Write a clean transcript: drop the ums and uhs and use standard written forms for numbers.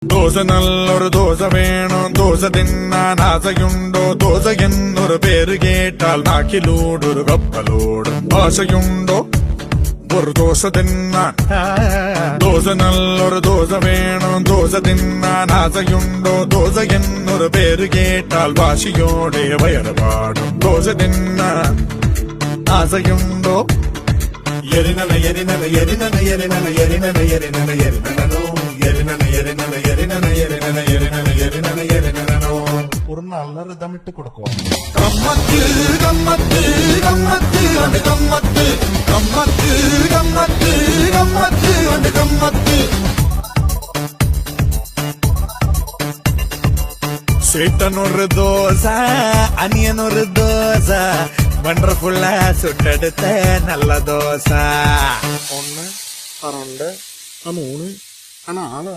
ദോശ നല്ലൊരു ദോശ വേണം ദോശ തിന്നാൻ ആശയുണ്ടോ ദോശ എന്നൊരു പേര് കേട്ടാൽ നാക്കിലൂടൊരു കപ്പലോടും ആശയുണ്ടോ ഒരു ദോശ തിന്നാൻ ദോശ നല്ലൊരു ദോശ വേണം ദോശ തിന്നാൻ ആശയുണ്ടോ ദോശ എന്നൊരു പേര് കേട്ടാൽ വാശിയോടെ വയറ് പാടും ദോശ തിന്നാൻ ആശയുണ്ടോ എരിനന എരിനന എരിനന എരിനന എരിനന എരിനന എരിനനോ എരിനന എരിനന എരിനന എരിനന എരിനന എരിനന എരിനനോ ஒரு நல்ல ரிதமிட்டு கொடுக்கும். கம்மத்து கம்மத்து கம்மத்து அந்த கம்மத்து கம்மத்து கம்மத்து கம்மத்து அந்த கம்மத்து சேட்டன் ஒரு தோசை அனியன் ஒரு தோசை வண்டர்ஃபுல்லா சுட்டெடுத்த நல்ல தோசை 1, 2, 3, 4